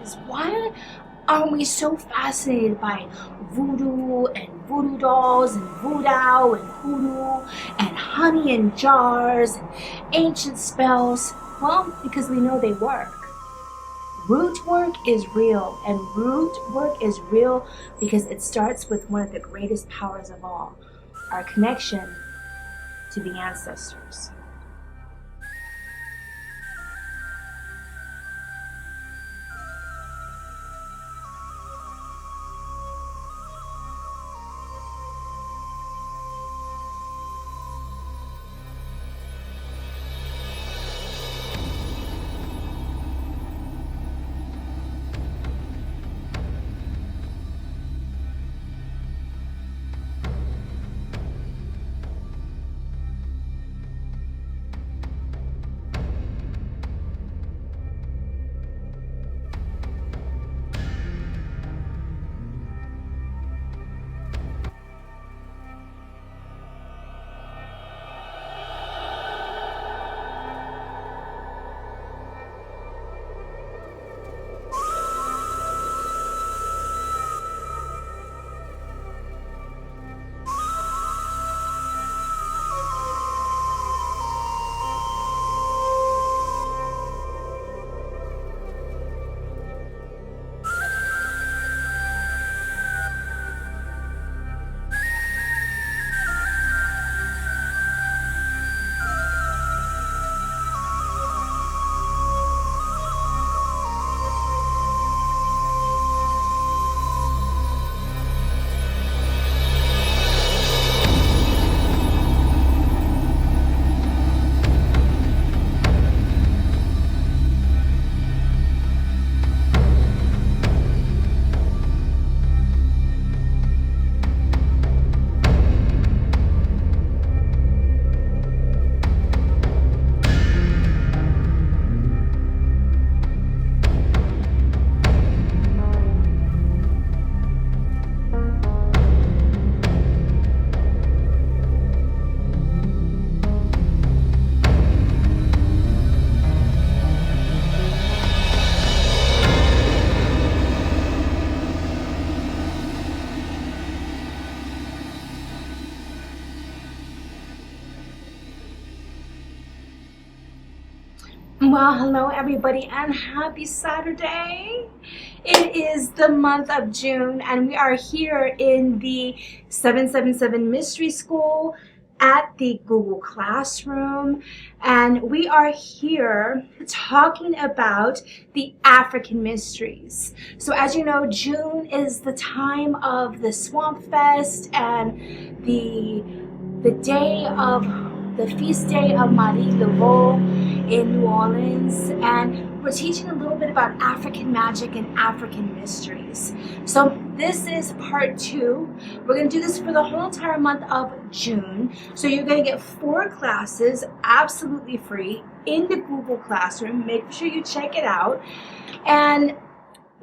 is why aren't we so fascinated by voodoo and voodoo dolls and voodoo and hoodoo and honey in jars and ancient spells? Well, because we know they work. Root work is real, and root work is real because it starts with one of the greatest powers of all, our connection to the ancestors. Well, hello everybody and happy Saturday. It is the month of June and we are here in the 777 Mystery School at the Google Classroom, and we are here talking about the African mysteries. So as you know, June is the time of the Swamp Fest and the day of the feast day of Marie Laveau in New Orleans, and we're teaching a little bit about African magic and African mysteries. So this is part 2. We're going to do this for the whole entire month of June. So you're going to get 4 classes absolutely free in the Google Classroom. Make sure you check it out. And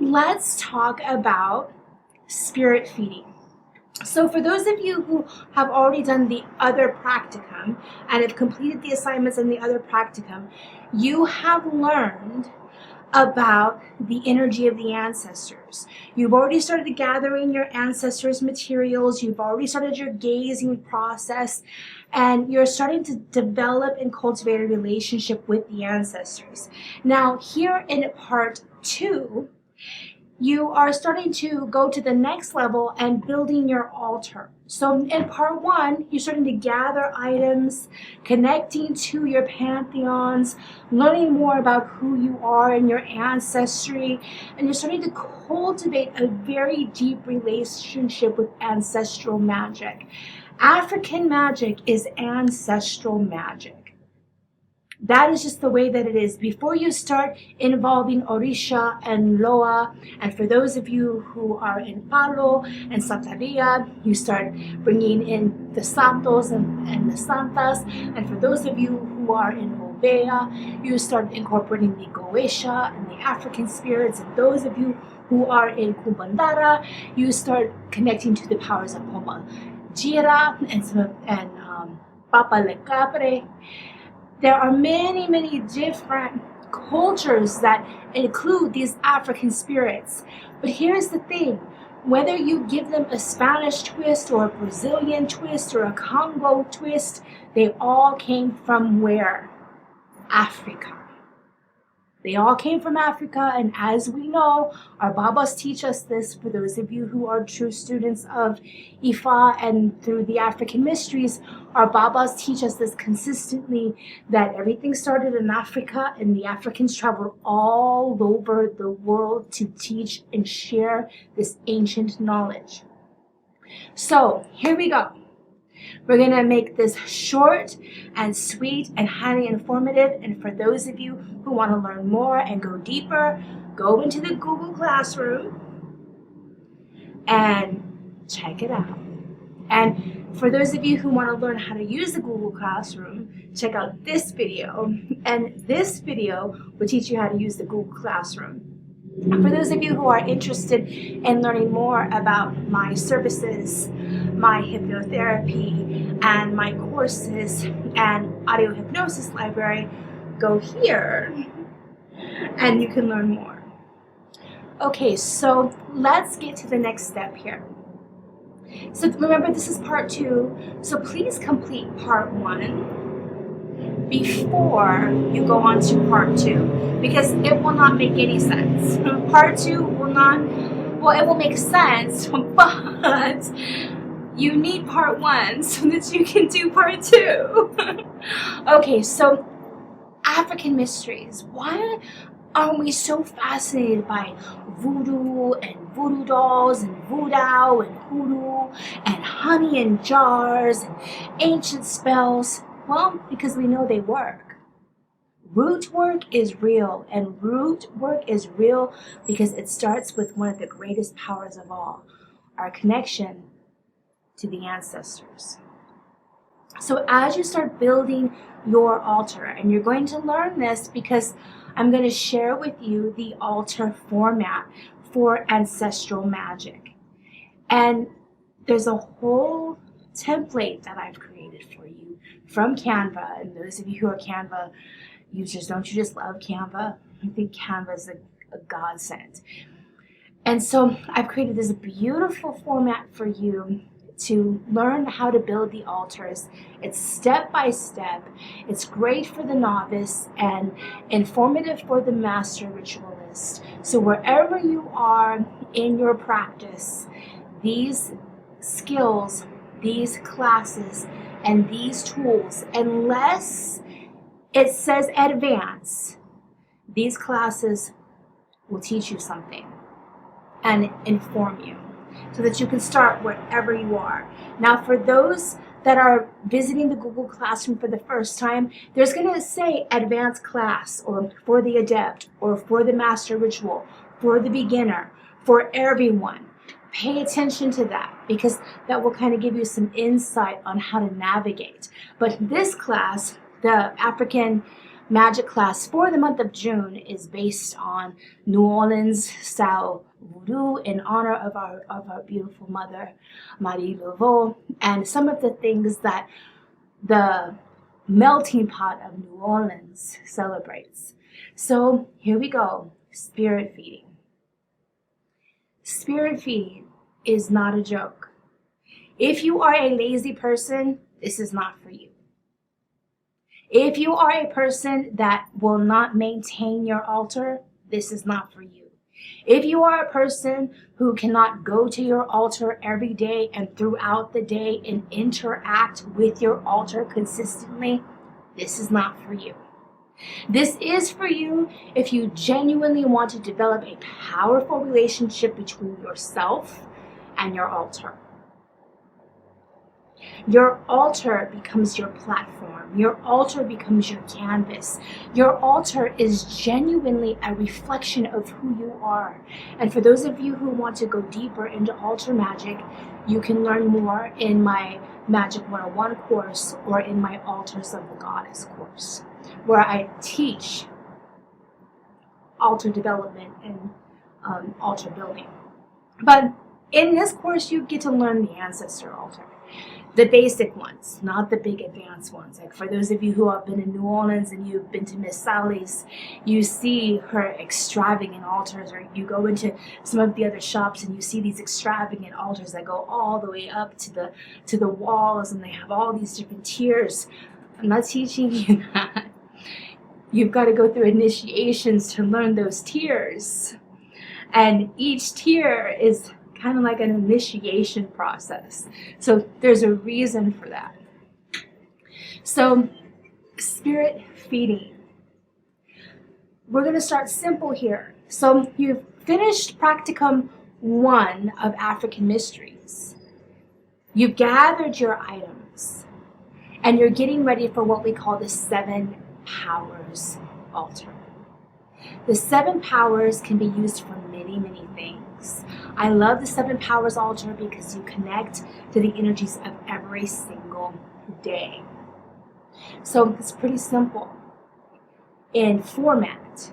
let's talk about spirit feeding. So for those of you who have already done the other practicum and have completed the assignments in the other practicum, you have learned about the energy of the ancestors. You've already started gathering your ancestors' materials. You've already started your gazing process, and you're starting to develop and cultivate a relationship with the ancestors. Now, here in part 2, you are starting to go to the next level and building your altar. So in part 1, you're starting to gather items, connecting to your pantheons, learning more about who you are and your ancestry, and you're starting to cultivate a very deep relationship with ancestral magic. African magic is ancestral magic. That is just the way that it is. Before you start involving Orisha and Loa, and for those of you who are in Palo and Santeria, you start bringing in the Santos and the Santas, and for those of you who are in Obeya, you start incorporating the Goesha and the African spirits, and those of you who are in Kumbandara, you start connecting to the powers of Poma Jira and Papa Le Capre. There are many different cultures that include these African spirits. But here's the thing, whether you give them a Spanish twist or a Brazilian twist or a Congo twist, they all came from where? Africa. They all came from Africa, and as we know, our Babas teach us this, for those of you who are true students of Ifa and through the African mysteries, our Babas teach us this consistently, that everything started in Africa, and the Africans traveled all over the world to teach and share this ancient knowledge. So here we go. We're going to make this short and sweet and highly informative. And for those of you who want to learn more and go deeper, go into the Google Classroom and check it out. And for those of you who want to learn how to use the Google Classroom, check out this video. And this video will teach you how to use the Google Classroom. For those of you who are interested in learning more about my services, my hypnotherapy, and my courses and audio hypnosis library, go here and you can learn more. Okay, so let's get to the next step here. So remember, this is part 2, so please complete part 1 before you go on to part 2, because it will not make any sense. Part 2 will not, well, it will make sense, but you need part 1 so that you can do part 2. Okay, so African mysteries. Why aren't we so fascinated by voodoo and voodoo dolls and voodoo and hoodoo and honey in jars and ancient spells? Well, because we know they work. Root work is real, and root work is real because it starts with one of the greatest powers of all, our connection to the ancestors. So as you start building your altar, and you're going to learn this because I'm going to share with you the altar format for ancestral magic. And there's a whole template that I've created for you from Canva. And those of you who are Canva users, don't you just love Canva? I think Canva is a godsend. And so I've created this beautiful format for you to learn how to build the altars. It's step by step. It's great for the novice and informative for the master ritualist. So wherever you are in your practice, these skills, these classes, and these tools, unless it says advance, these classes will teach you something and inform you so that you can start wherever you are. Now, for those that are visiting the Google Classroom for the first time, there's going to say advanced class, or for the adept, or for the master ritual, for the beginner, for everyone. Pay attention to that, because that will kind of give you some insight on how to navigate. But this class, the African Magic class for the month of June, is based on New Orleans style voodoo in honor of our beautiful mother, Iya Love, and some of the things that the melting pot of New Orleans celebrates. So here we go, spirit feeding. Spirit feeding is not a joke. If you are a lazy person, this is not for you. If you are a person that will not maintain your altar, this is not for you. If you are a person who cannot go to your altar every day and throughout the day and interact with your altar consistently, this is not for you. This is for you if you genuinely want to develop a powerful relationship between yourself and your altar. Your altar becomes your platform. Your altar becomes your canvas. Your altar is genuinely a reflection of who you are. And for those of you who want to go deeper into altar magic, you can learn more in my Magic 101 course or in my Altars of the Goddess course, where I teach altar development and altar building. But In this course, you get to learn the ancestor altar. The basic ones, not the big advanced ones. Like for those of you who have been in New Orleans and you've been to Miss Sally's, you see her extravagant altars, or you go into some of the other shops and you see these extravagant altars that go all the way up to the walls, and they have all these different tiers. I'm not teaching you that. You've got to go through initiations to learn those tiers. And each tier is kind of like an initiation process. So there's a reason for that. So spirit feeding. We're going to start simple here. So you've finished practicum 1 of African Mysteries. You've gathered your items, and you're getting ready for what we call the 7 Powers altar. The 7 powers can be used for many, many things. I love the 7 powers altar because you connect to the energies of every single day. So it's pretty simple in format,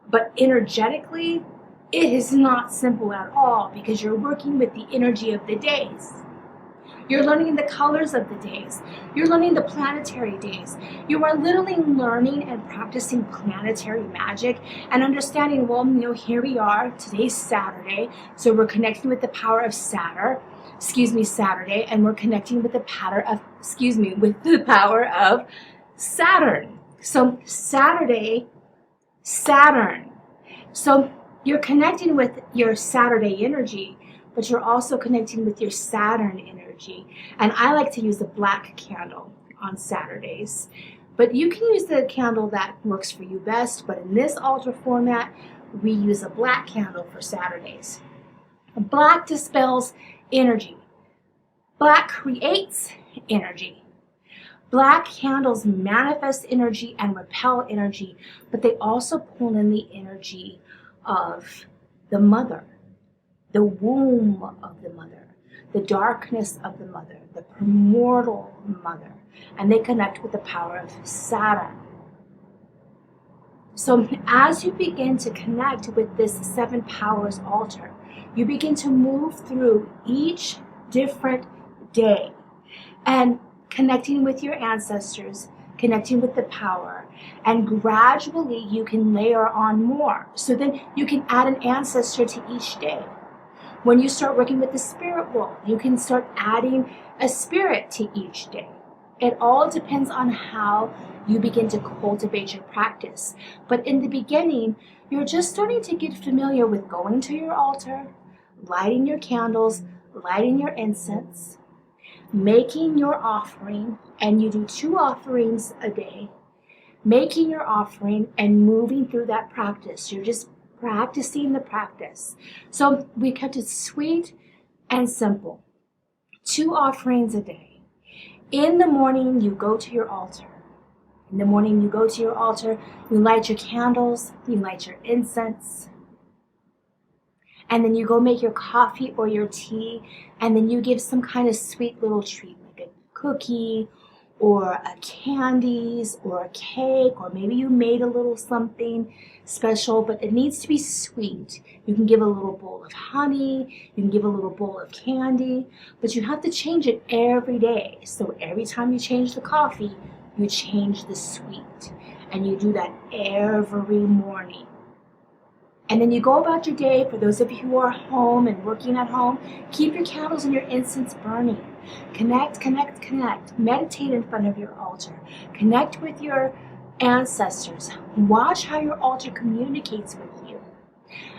but energetically, it is not simple at all because you're working with the energy of the days. You're learning the colors of the days. You're learning the planetary days. You are literally learning and practicing planetary magic and understanding, well, here we are. Today's Saturday. So we're connecting with the power of Saturday, and we're connecting with the power of, Saturn. So Saturday, Saturn. So you're connecting with your Saturday energy, but you're also connecting with your Saturn energy. And I like to use a black candle on Saturdays. But you can use the candle that works for you best. But in this altar format, we use a black candle for Saturdays. Black dispels energy. Black creates energy. Black candles manifest energy and repel energy, but they also pull in the energy of the mother, the womb of the mother, the darkness of the mother, the primordial mother, and they connect with the power of Saturn. So as you begin to connect with this 7 powers altar, you begin to move through each different day and connecting with your ancestors, connecting with the power, and gradually you can layer on more. So then you can add an ancestor to each day. When you start working with the spirit world, you can start adding a spirit to each day. It all depends on how you begin to cultivate your practice. But in the beginning, you're just starting to get familiar with going to your altar, lighting your candles, lighting your incense, making your offering, and you do 2 offerings a day, making your offering and moving through that practice. You're just practicing the practice. So we kept it sweet and simple. 2 offerings a day. In the morning, you go to your altar. In the morning, you go to your altar, you light your candles, you light your incense, and then you go make your coffee or your tea, and then you give some kind of sweet little treat, like a cookie or a candies or a cake, or maybe you made a little something special, but it needs to be sweet. You can give a little bowl of honey, you can give a little bowl of candy, but you have to change it every day. So every time you change the coffee, you change the sweet, and you do that every morning. And then you go about your day. For those of you who are home and working at home, keep your candles and your incense burning. Connect, connect, connect. Meditate in front of your altar. Connect with your ancestors. Watch how your altar communicates with you.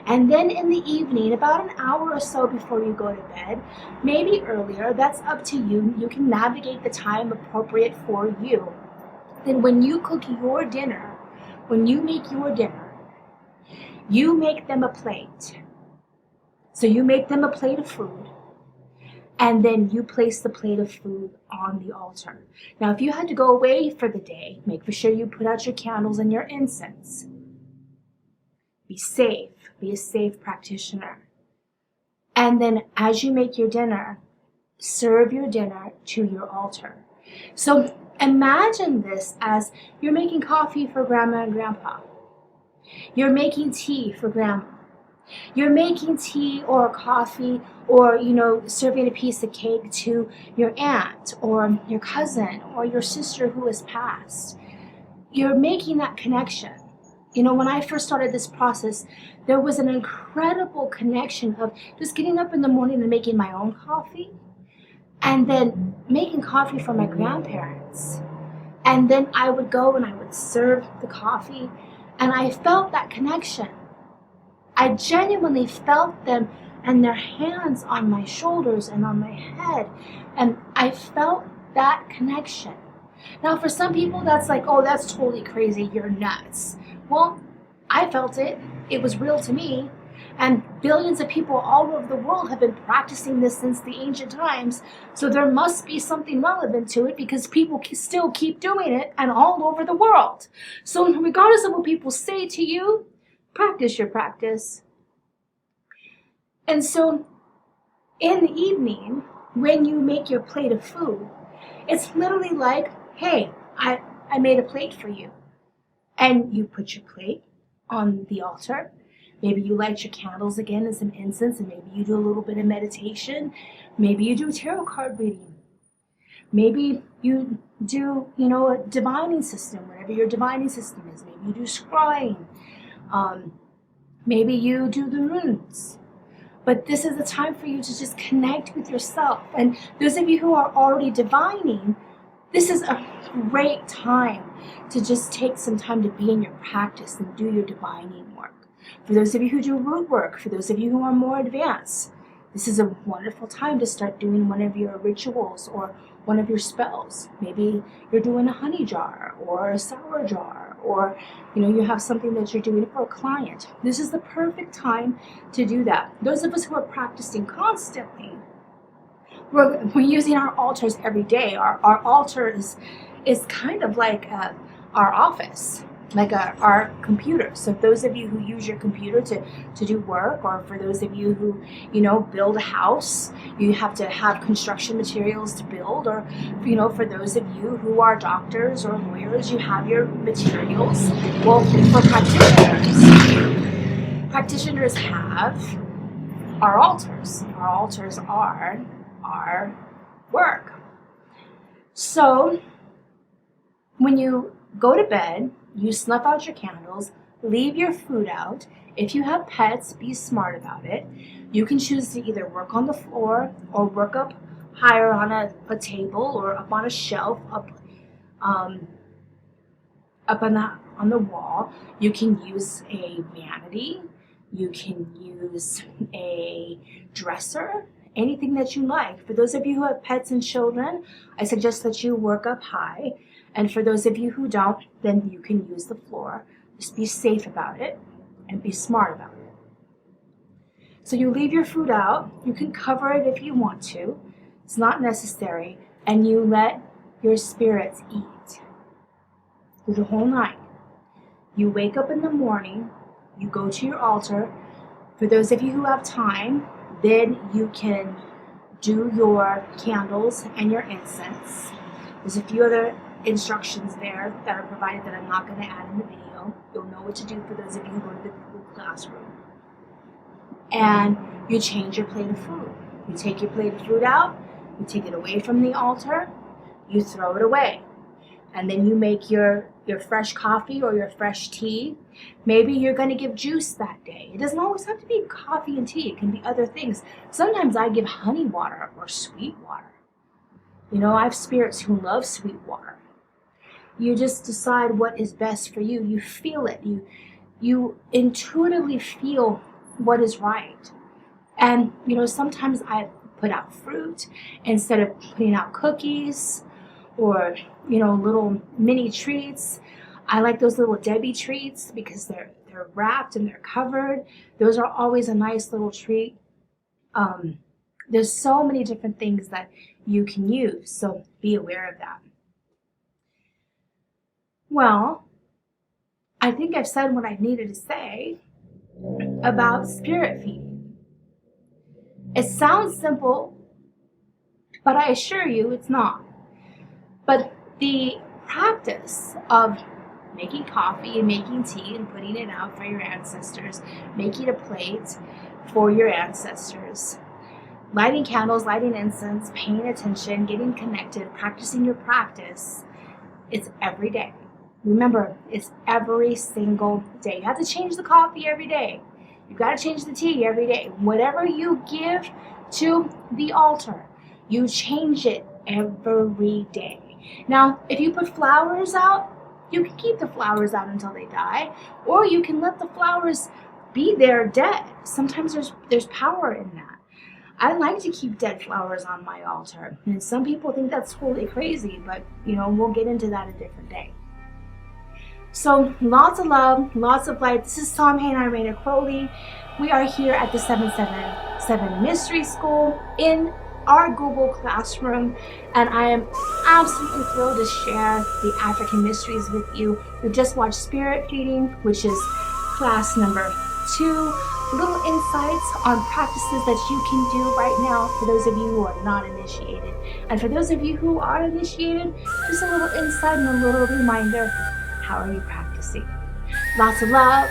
And then in the evening, about an hour or so before you go to bed, maybe earlier, that's up to you. You can navigate the time appropriate for you. Then when you cook your dinner, when you make your dinner, you make them a plate. So you make them a plate of food, and then you place the plate of food on the altar. Now, if you had to go away for the day, make for sure you put out your candles and your incense. Be safe. Be a safe practitioner. And then as you make your dinner, serve your dinner to your altar. So imagine this as you're making coffee for Grandma and Grandpa. You're making tea for Grandma. You're making tea or coffee, or, serving a piece of cake to your aunt or your cousin or your sister who has passed. You're making that connection. When I first started this process, there was an incredible connection of just getting up in the morning and making my own coffee, and then making coffee for my grandparents. And then I would go and I would serve the coffee, and I felt that connection. I genuinely felt them and their hands on my shoulders and on my head, and I felt that connection. Now, for some people, that's like, oh, that's totally crazy, you're nuts. Well, I felt it. It was real to me. And billions of people all over the world have been practicing this since the ancient times. So there must be something relevant to it, because people still keep doing it and all over the world. So regardless of what people say to you, practice your practice. And so in the evening, when you make your plate of food, it's literally like, hey, I made a plate for you. And you put your plate on the altar. Maybe you light your candles again and some incense, and maybe you do a little bit of meditation. Maybe you do tarot card reading. Maybe you do, a divining system, whatever your divining system is. Maybe you do scrying. Maybe you do the runes. But this is the time for you to just connect with yourself. And those of you who are already divining, this is a great time to just take some time to be in your practice and do your divining work. For those of you who do root work, for those of you who are more advanced, this is a wonderful time to start doing one of your rituals or one of your spells. Maybe you're doing a honey jar or a sour jar, or you have something that you're doing for a client. This is the perfect time to do that. Those of us who are practicing constantly, we're using our altars every day. Our altar is kind of like our office, like our computer. So those of you who use your computer to do work, or for those of you who build a house, you have to have construction materials to build, or for those of you who are doctors or lawyers, you have your materials. Well, for practitioners have our altars. Our altars are our work. So when you go to bed, you snuff out your candles, leave your food out. If you have pets, be smart about it. You can choose to either work on the floor or work up higher on a table or up on a shelf, up on the wall. You can use a vanity. You can use a dresser, anything that you like. For those of you who have pets and children, I suggest that you work up high. And for those of you who don't, then you can use the floor. Just be safe about it and be smart about it. So you leave your food out. You can cover it if you want to. It's not necessary. And you let your spirits eat through the whole night. You wake up in the morning. You go to your altar. For those of you who have time, then you can do your candles and your incense. There's a few other instructions there that are provided that I'm not going to add in the video. You'll know what to do for those of you who go to the Google Classroom. And you change your plate of food. You take your plate of food out, you take it away from the altar, you throw it away. And then you make your fresh coffee or your fresh tea. Maybe you're going to give juice that day. It doesn't always have to be coffee and tea. It can be other things. Sometimes I give honey water or sweet water. I have spirits who love sweet water. You just decide what is best for you. You feel it. You intuitively feel what is right. And, sometimes I put out fruit instead of putting out cookies or, little mini treats. I like those little Debbie treats because they're wrapped and they're covered. Those are always a nice little treat. There's so many different things that you can use, so be aware of that. Well, I think I've said what I needed to say about spirit feeding. It sounds simple, but I assure you it's not. But the practice of making coffee and making tea and putting it out for your ancestors, making a plate for your ancestors, lighting candles, lighting incense, paying attention, getting connected, practicing your practice. It's every day. Remember, it's every single day. You have to change the coffee every day. You've got to change the tea every day. Whatever you give to the altar, you change it every day. Now, if you put flowers out, you can keep the flowers out until they die, or you can let the flowers be there dead. Sometimes there's power in that. I like to keep dead flowers on my altar, and some people think that's totally crazy, but we'll get into that a different day. So lots of love, lots of light. This is Samhain, Irena, Crowley. We are here at the 777 Mystery School in our Google Classroom, and I am absolutely thrilled to share the African mysteries with you. We've just watched Spirit Feeding, which is class number 2. Little insights on practices that you can do right now for those of you who are not initiated. And for those of you who are initiated, just a little insight and a little reminder, how are you practicing? Lots of love.